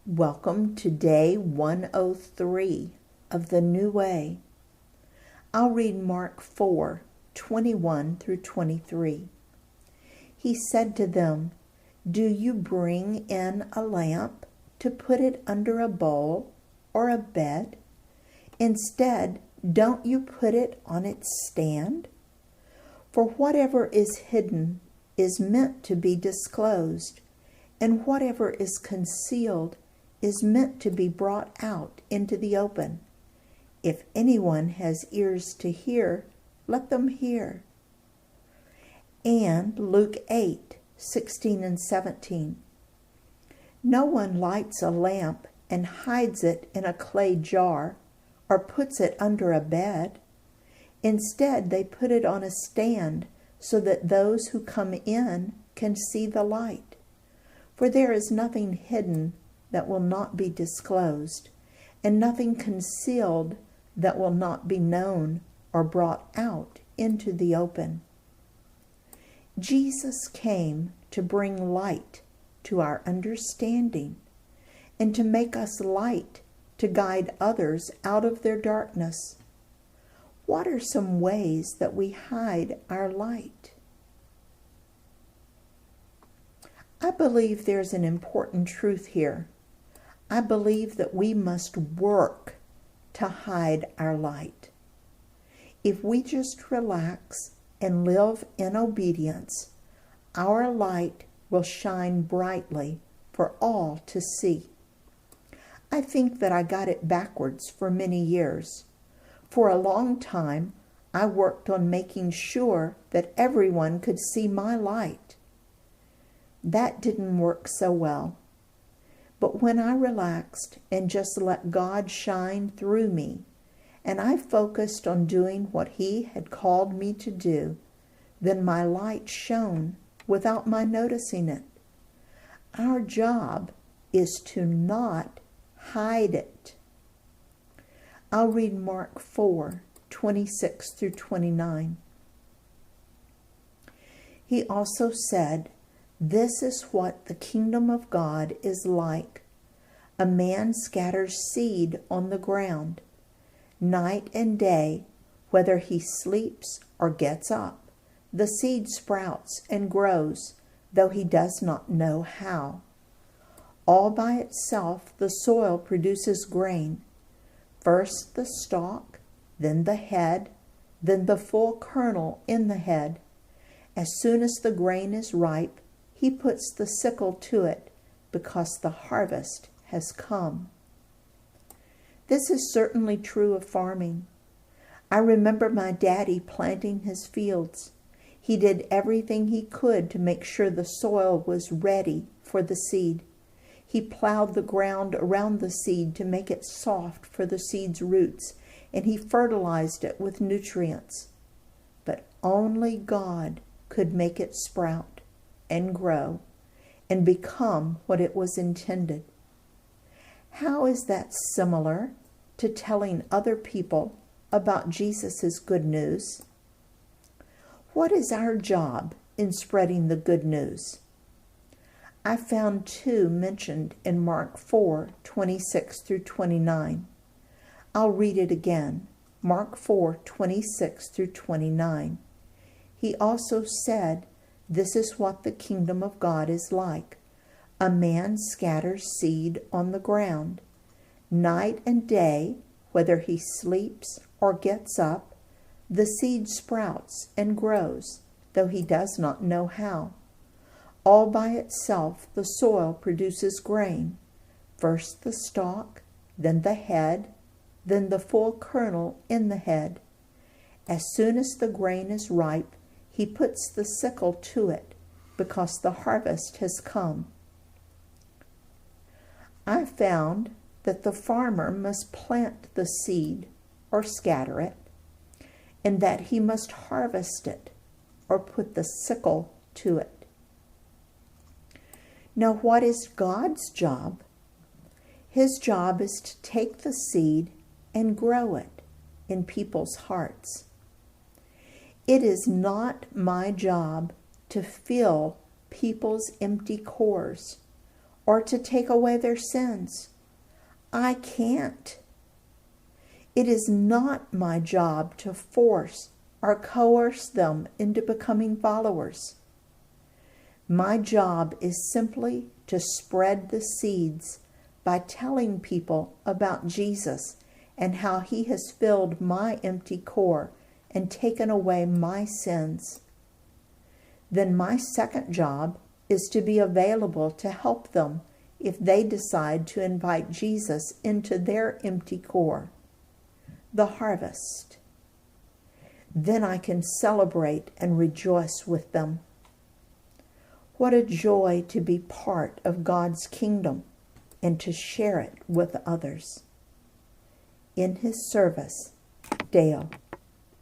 Welcome to day 103 of the New Way. I'll read Mark 4:21 through 23. He said to them, "Do you bring in a lamp to put it under a bowl or a bed? Instead, don't you put it on its stand? For whatever is hidden is meant to be disclosed, and whatever is concealed is meant to be brought out into the open. If anyone has ears to hear, let them hear." And Luke 8:16 and 17. No one lights a lamp and hides it in a clay jar or puts it under a bed. Instead, they put it on a stand so that those who come in can see the light. For there is nothing hidden that will not be disclosed, and nothing concealed that will not be known or brought out into the open. Jesus came to bring light to our understanding and to make us light to guide others out of their darkness. What are some ways that we hide our light? I believe there's an important truth here. I believe that we must work to hide our light. If we just relax and live in obedience, our light will shine brightly for all to see. I think that I got it backwards for many years. For a long time, I worked on making sure that everyone could see my light. That didn't work so well. But when I relaxed and just let God shine through me, and I focused on doing what He had called me to do, then my light shone without my noticing it. Our job is to not hide it. I'll read Mark 4:26 through 29. He also said, "This is what the kingdom of God is like. A man scatters seed on the ground. Night and day, whether he sleeps or gets up, the seed sprouts and grows, though he does not know how. All by itself the soil produces grain, first the stalk, then the head, then the full kernel in the head. As soon as the grain is ripe, he puts the sickle to it, because the harvest has come." This is certainly true of farming. I remember my daddy planting his fields. He did everything he could to make sure the soil was ready for the seed. He plowed the ground around the seed to make it soft for the seed's roots, and he fertilized it with nutrients. But only God could make it sprout and grow and become what it was intended. How is that similar to telling other people about Jesus' good news? What is our job in spreading the good news? I found two mentioned in Mark 4:26 through 29. I'll read it again. Mark 4:26 through 29. He also said, "This is what the kingdom of God is like. A man scatters seed on the ground. Night and day, whether he sleeps or gets up, the seed sprouts and grows, though he does not know how. All by itself the soil produces grain, first the stalk, then the head, then the full kernel in the head. As soon as the grain is ripe, he puts the sickle to it, because the harvest has come." I found that the farmer must plant the seed or scatter it, and that he must harvest it or put the sickle to it. Now, what is God's job? His job is to take the seed and grow it in people's hearts. It is not my job to fill people's empty cores or to take away their sins. I can't. It is not my job to force or coerce them into becoming followers. My job is simply to spread the seeds by telling people about Jesus and how he has filled my empty core and taken away my sins. Then my second job is to be available to help them if they decide to invite Jesus into their empty core, the harvest. Then I can celebrate and rejoice with them. What a joy to be part of God's kingdom and to share it with others. In his service, Dale.